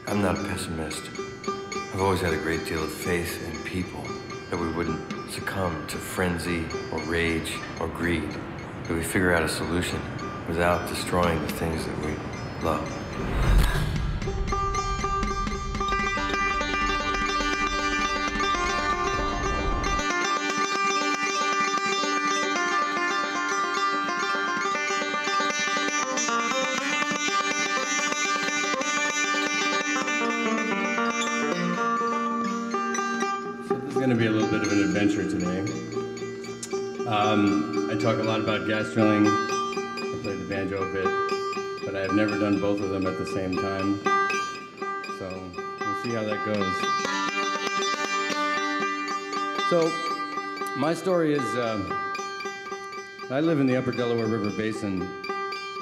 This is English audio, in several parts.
I'm not a pessimist. I've always had a great deal of faith in people, that we wouldn't succumb to frenzy or rage or greed, that we figure out a solution without destroying the things that we love. Going to be a little bit of an adventure today. I talk a lot about gas drilling. I play the banjo a bit, but I have never done both of them at the same time. So we'll see how that goes. So my story is, I live in the upper Delaware River Basin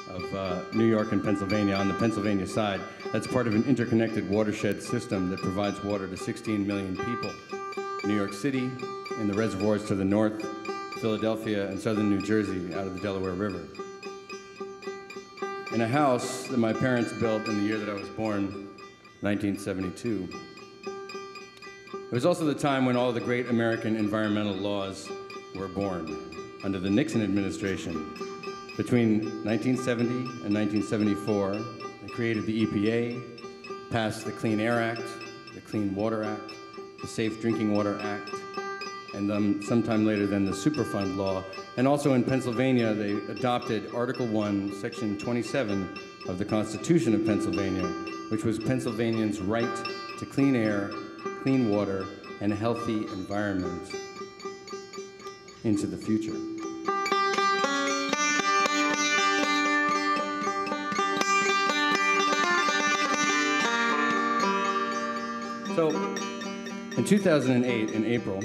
of New York and Pennsylvania on the Pennsylvania side. That's part of an interconnected watershed system that provides water to 16 million people. New York City, in the reservoirs to the north, Philadelphia, and southern New Jersey out of the Delaware River. In a house that my parents built in the year that I was born, 1972. It was also the time when all the great American environmental laws were born under the Nixon administration. Between 1970 and 1974, they created the EPA, passed the Clean Air Act, the Clean Water Act, the Safe Drinking Water Act, and then sometime later then the Superfund law. And also in Pennsylvania, they adopted Article 1, Section 27 of the Constitution of Pennsylvania, which was Pennsylvanians' right to clean air, clean water, and a healthy environment into the future. So, in 2008, in April,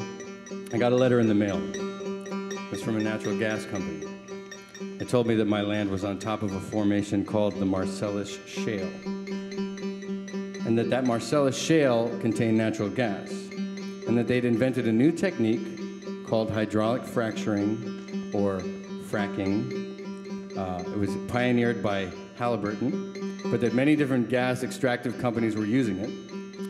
I got a letter in the mail. It was from a natural gas company. It told me that my land was on top of a formation called the Marcellus Shale, and that Marcellus Shale contained natural gas, and that they'd invented a new technique called hydraulic fracturing, or fracking. It was pioneered by Halliburton, but that many different gas extractive companies were using it.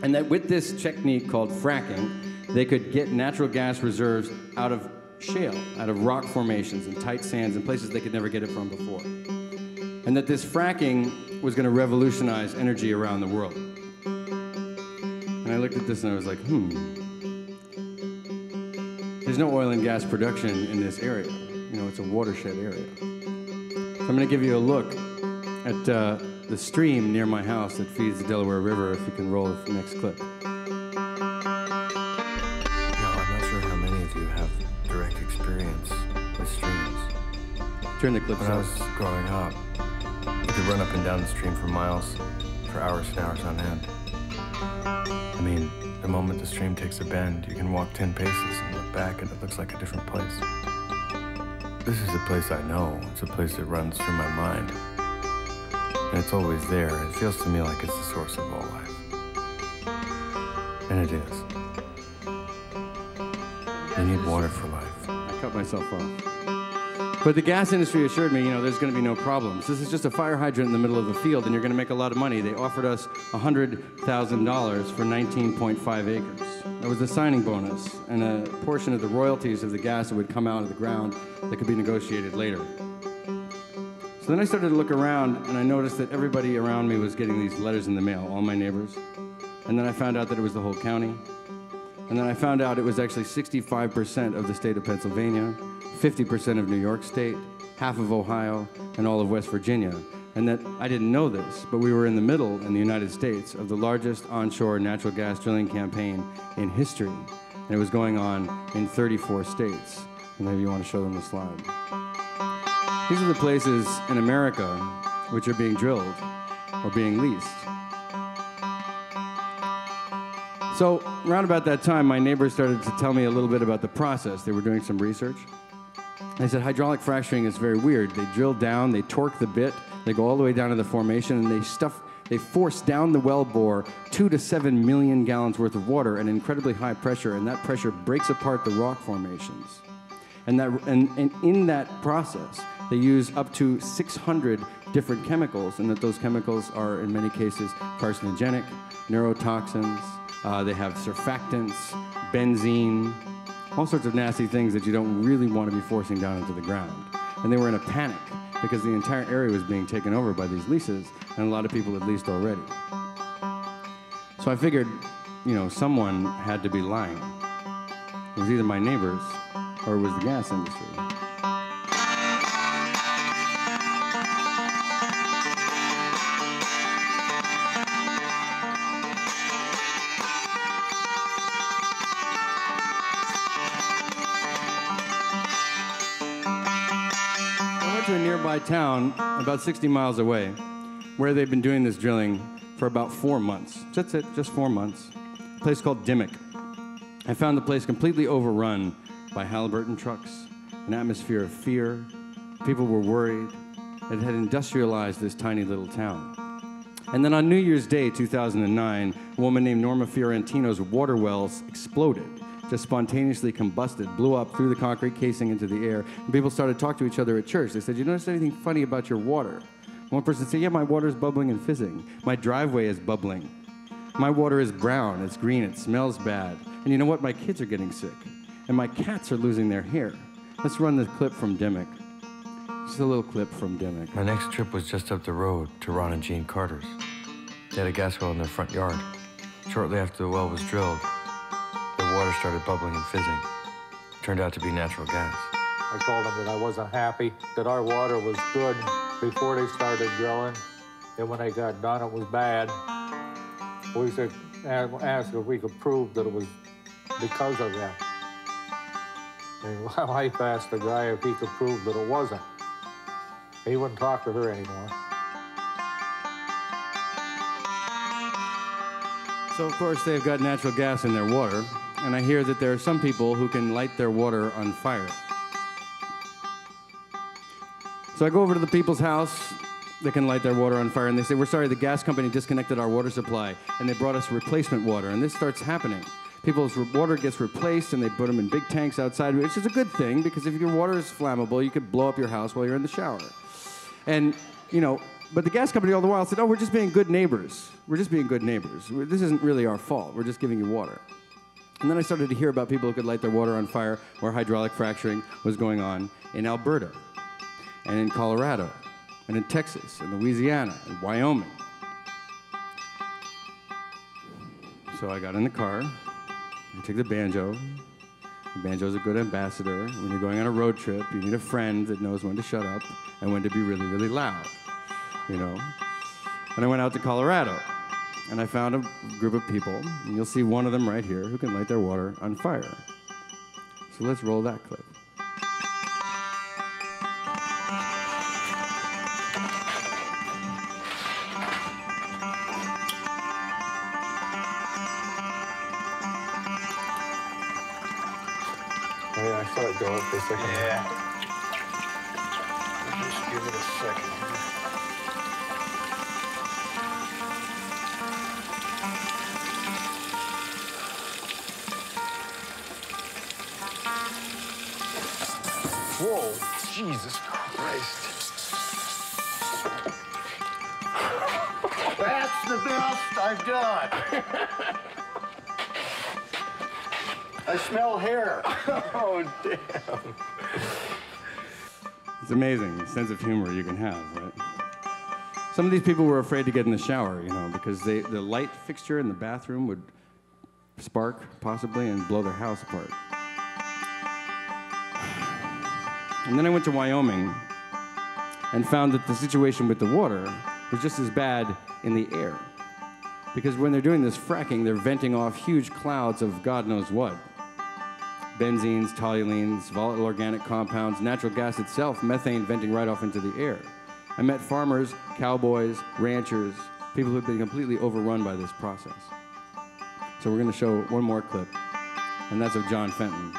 And that with this technique called fracking, they could get natural gas reserves out of shale, out of rock formations and tight sands and places they could never get it from before. And that this fracking was going to revolutionize energy around the world. And I looked at this and I was like, there's no oil and gas production in this area. You know, it's a watershed area. So I'm going to give you a look at the stream near my house that feeds the Delaware River, if you can roll the next clip. I'm not sure how many of you have direct experience with streams. Turn the clip When I was growing up, you could run up and down the stream for miles, for hours and hours on end. I mean, the moment the stream takes a bend, you can walk 10 paces and look back and it looks like a different place. This is a place I know. It's a place that runs through my mind. And it's always there. It feels to me like it's the source of all life. And it is. We need water for life. I cut myself off. But the gas industry assured me, there's going to be no problems. This is just a fire hydrant in the middle of the field, and you're going to make a lot of money. They offered us $100,000 for 19.5 acres. That was the signing bonus, and a portion of the royalties of the gas that would come out of the ground that could be negotiated later. So then I started to look around, and I noticed that everybody around me was getting these letters in the mail, all my neighbors. And then I found out that it was the whole county. And then I found out it was actually 65% of the state of Pennsylvania, 50% of New York State, half of Ohio, and all of West Virginia. And that I didn't know this, but we were in the middle in the United States of the largest onshore natural gas drilling campaign in history. And it was going on in 34 states. And maybe you want to show them the slide. These are the places in America which are being drilled or being leased. So around about that time, my neighbors started to tell me a little bit about the process. They were doing some research. They said hydraulic fracturing is very weird. They drill down, they torque the bit, they go all the way down to the formation, and they force down the well bore 2 to 7 million gallons worth of water at incredibly high pressure, and that pressure breaks apart the rock formations. And in that process, they use up to 600 different chemicals, and that those chemicals are, in many cases, carcinogenic, neurotoxins. They have surfactants, benzene, all sorts of nasty things that you don't really want to be forcing down into the ground. And they were in a panic because the entire area was being taken over by these leases, and a lot of people had leased already. So I figured, someone had to be lying. It was either my neighbors or it was the gas industry. To a nearby town about 60 miles away where they've been doing this drilling for about 4 months. That's it, just 4 months. A place called Dimmick. I found the place completely overrun by Halliburton trucks, an atmosphere of fear. People were worried. It had industrialized this tiny little town. And then on New Year's Day, 2009, a woman named Norma Fiorentino's water wells exploded. Just spontaneously combusted, blew up through the concrete casing into the air, and people started to talk to each other at church. They said, "You notice anything funny about your water?" One person said, "Yeah, my water's bubbling and fizzing. My driveway is bubbling. My water is brown, it's green, it smells bad. And you know what? My kids are getting sick. And my cats are losing their hair." Let's run this clip from Dimmick. Just a little clip from Dimmick. My next trip was just up the road to Ron and Jean Carter's. They had a gas well in their front yard. Shortly after the well was drilled, the water started bubbling and fizzing. It turned out to be natural gas. I told them that I wasn't happy, that our water was good before they started drilling, and when they got done, it was bad. We said, asked if we could prove that it was because of that. And my wife asked the guy if he could prove that it wasn't. He wouldn't talk to her anymore. So, of course, they've got natural gas in their water, and I hear that there are some people who can light their water on fire. So I go over to the people's house. They can light their water on fire, and they say, "We're sorry, the gas company disconnected our water supply, and they brought us replacement water." And this starts happening. People's water gets replaced, and they put them in big tanks outside, which is a good thing, because if your water is flammable, you could blow up your house while you're in the shower. And, but the gas company all the while said, "Oh, we're just being good neighbors. We're just being good neighbors. This isn't really our fault. We're just giving you water." And then I started to hear about people who could light their water on fire where hydraulic fracturing was going on in Alberta, and in Colorado, and in Texas, and Louisiana, and Wyoming. So I got in the car, I took the banjo. The banjo's a good ambassador. When you're going on a road trip, you need a friend that knows when to shut up and when to be really, really loud, And I went out to Colorado, and I found a group of people, and you'll see one of them right here, who can light their water on fire. So let's roll that clip. Yeah, I saw it go up for a second. Yeah. Just give it a second. Whoa, Jesus Christ. That's the best I've done. I smell hair. Oh, damn. It's amazing the sense of humor you can have, right? Some of these people were afraid to get in the shower, because the light fixture in the bathroom would spark, possibly, and blow their house apart. And then I went to Wyoming and found that the situation with the water was just as bad in the air. Because when they're doing this fracking, they're venting off huge clouds of God knows what. Benzenes, toluenes, volatile organic compounds, natural gas itself, methane venting right off into the air. I met farmers, cowboys, ranchers, people who have been completely overrun by this process. So we're going to show one more clip, and that's of John Fenton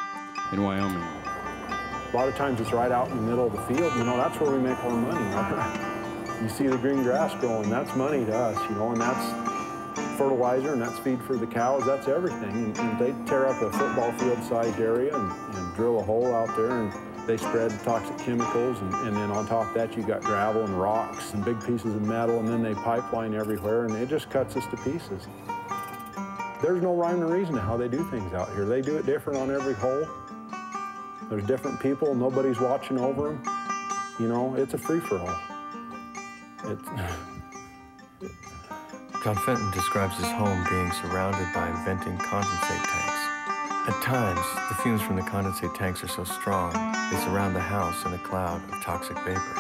in Wyoming. A lot of times it's right out in the middle of the field. That's where we make our money. Right? You see the green grass growing, that's money to us, and that's fertilizer, and that's feed for the cows, that's everything. And they tear up a football field-sized area and drill a hole out there and they spread toxic chemicals, and then on top of that you got gravel and rocks and big pieces of metal, and then they pipeline everywhere, and it just cuts us to pieces. There's no rhyme or reason to how they do things out here. They do it different on every hole. There's different people, nobody's watching over them. You know, it's a free-for-all. John Fenton describes his home being surrounded by venting condensate tanks. At times, the fumes from the condensate tanks are so strong, they surround the house in a cloud of toxic vapor.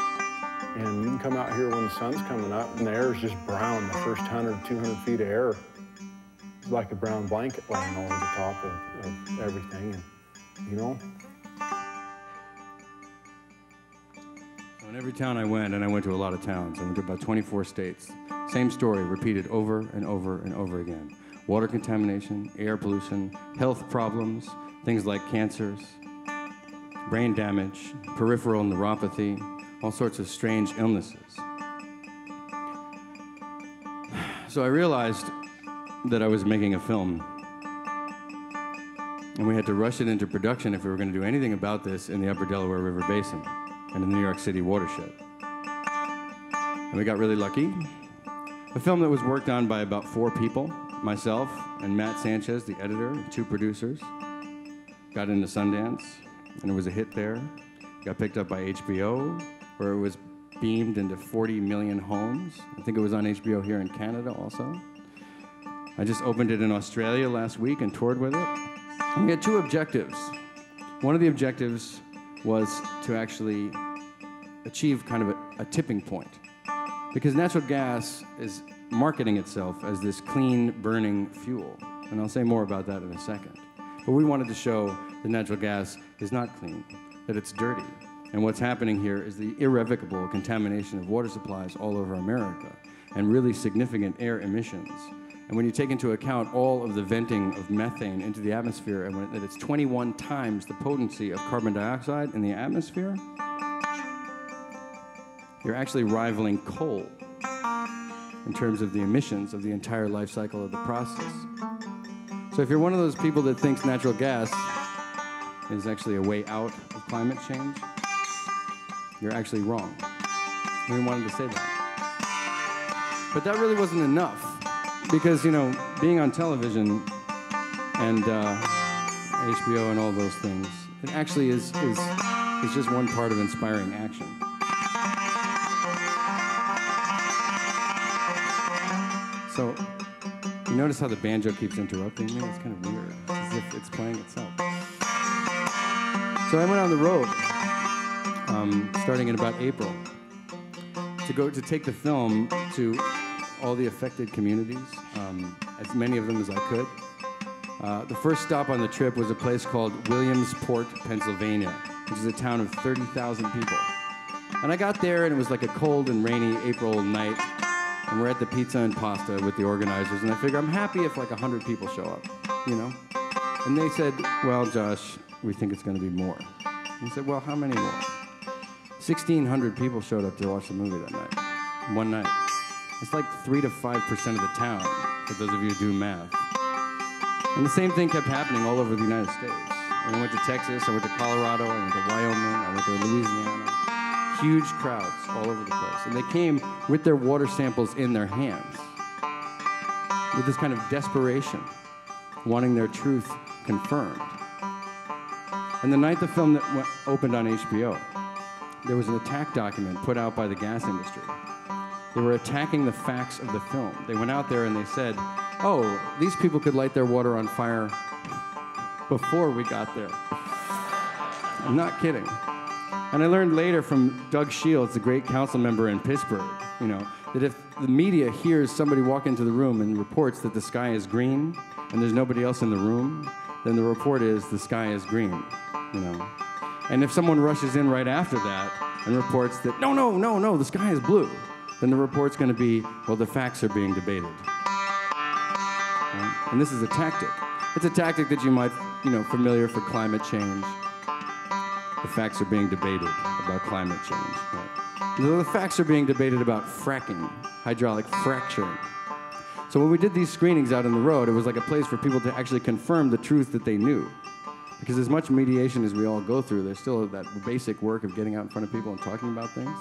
And you can come out here when the sun's coming up and the air is just brown. The first 100, 200 feet of air is like a brown blanket laying over the top of everything, and, you know. So in every town I went, and I went to a lot of towns, I went to about 24 states, same story repeated over and over and over again. Water contamination, air pollution, health problems, things like cancers, brain damage, peripheral neuropathy, all sorts of strange illnesses. So I realized that I was making a film, and we had to rush it into production if we were going to do anything about this in the Upper Delaware River Basin and in the New York City watershed. And we got really lucky. A film that was worked on by about 4 people, myself and Matt Sanchez, the editor, and 2 producers, got into Sundance, and it was a hit there. Got picked up by HBO, where it was beamed into 40 million homes. I think it was on HBO here in Canada also. I just opened it in Australia last week and toured with it. And we had 2 objectives. One of the objectives was to actually achieve kind of a tipping point, because natural gas is marketing itself as this clean burning fuel. And I'll say more about that in a second. But we wanted to show that natural gas is not clean, that it's dirty. And what's happening here is the irrevocable contamination of water supplies all over America and really significant air emissions. And when you take into account all of the venting of methane into the atmosphere, and that it's 21 times the potency of carbon dioxide in the atmosphere, you're actually rivaling coal in terms of the emissions of the entire life cycle of the process. So if you're one of those people that thinks natural gas is actually a way out of climate change, you're actually wrong. We wanted to say that. But that really wasn't enough, because, you know, being on television and HBO and all those things, it actually is just one part of inspiring action. So, you notice how the banjo keeps interrupting me? It's kind of weird. It's as if it's playing itself. So I went on the road, starting in about April, to take the film to all the affected communities, as many of them as I could. The first stop on the trip was a place called Williamsport, Pennsylvania, which is a town of 30,000 people. And I got there, and it was like a cold and rainy April night. And we're at the Pizza and Pasta with the organizers, and I figure I'm happy if like 100 people show up, you know? And they said, well, Josh, we think it's going to be more. And I said, well, how many more? 1,600 people showed up to watch the movie that night, one night. It's like 3 to 5% of the town, for those of you who do math. And the same thing kept happening all over the United States. And I went to Texas, I went to Colorado, I went to Wyoming, I went to Louisiana. Huge crowds all over the place. And they came with their water samples in their hands, with this kind of desperation, wanting their truth confirmed. And the night the film opened on HBO, there was an attack document put out by the gas industry. They were attacking the facts of the film. They went out there and they said, oh, these people could light their water on fire before we got there. I'm not kidding. And I learned later from Doug Shields, the great council member in Pittsburgh, you know, that if the media hears somebody walk into the room and reports that the sky is green and there's nobody else in the room, then the report is the sky is green, you know. And if someone rushes in right after that and reports that, no, the sky is blue, then the report's going to be, well, the facts are being debated. Right? And this is a tactic. It's a tactic that you might, you know, familiar for climate change. The facts are being debated about climate change. Right? The facts are being debated about fracking, hydraulic fracturing. So when we did these screenings out on the road, it was like a place for people to actually confirm the truth that they knew. Because as much mediation as we all go through, there's still that basic work of getting out in front of people and talking about things,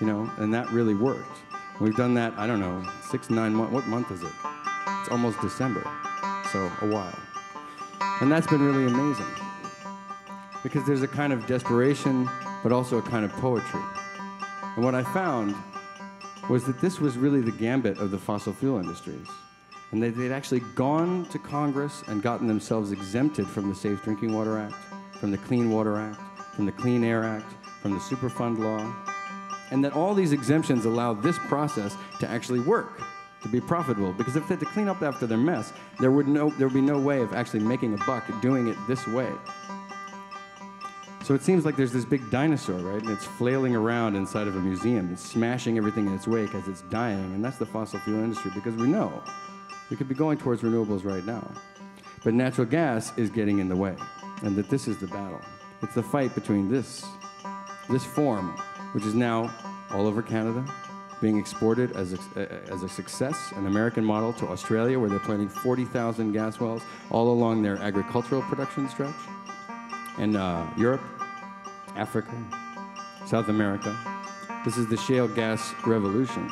you know, and that really worked. We've done that, I don't know, 6, 9 months. What month is it? It's almost December, so a while. And that's been really amazing. Because there's a kind of desperation, but also a kind of poetry. And what I found was that this was really the gambit of the fossil fuel industries. And they'd actually gone to Congress and gotten themselves exempted from the Safe Drinking Water Act, from the Clean Water Act, from the Clean Air Act, from the Superfund law. And that all these exemptions allow this process to actually work, to be profitable. Because if they had to clean up after their mess, there would be no way of actually making a buck doing it this way. So it seems like there's this big dinosaur, right? And it's flailing around inside of a museum. It's smashing everything in its wake as it's dying. And that's the fossil fuel industry, because we know we could be going towards renewables right now. But natural gas is getting in the way, and that this is the battle. It's the fight between this form, which is now all over Canada, being exported as a success, an American model, to Australia, where they're planting 40,000 gas wells all along their agricultural production stretch, and Europe, Africa, South America. This is the shale gas revolution.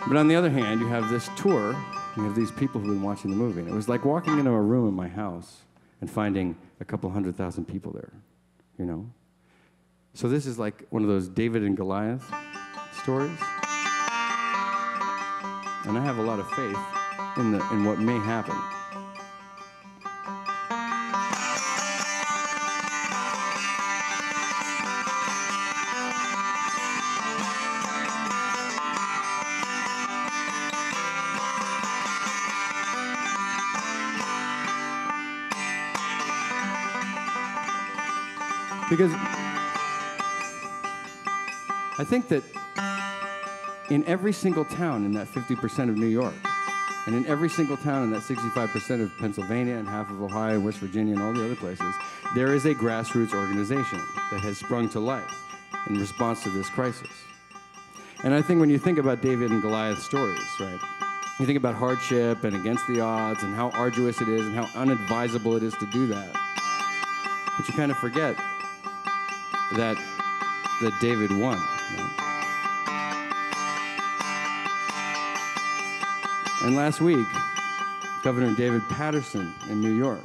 But on the other hand, you have this tour, you have these people who've been watching the movie, and it was like walking into a room in my house and finding a couple 100,000 people there, you know? So this is like one of those David and Goliath stories. And I have a lot of faith in what may happen. Because I think that in every single town in that 50% of New York, and in every single town in that 65% of Pennsylvania and half of Ohio, West Virginia, and all the other places, there is a grassroots organization that has sprung to life in response to this crisis. And I think when you think about David and Goliath stories, right, you think about hardship and against the odds and how arduous it is and how unadvisable it is to do that. But you kind of forget that David won. Right? And last week, Governor David Paterson in New York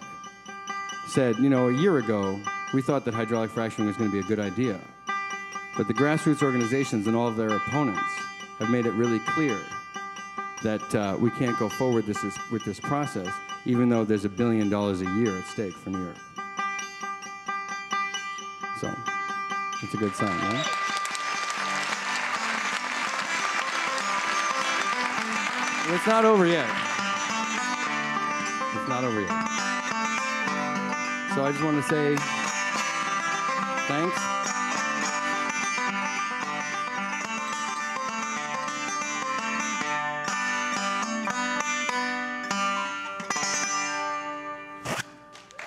said, you know, a year ago, we thought that hydraulic fracturing was going to be a good idea. But the grassroots organizations and all of their opponents have made it really clear that we can't go forward with this process, even though there's $1 billion a year at stake for New York. So, it's a good sign, right? And it's not over yet. It's not over yet. So I just want to say thanks.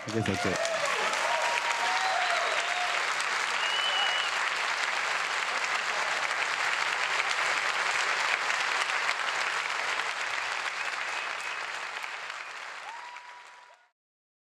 I guess that's it.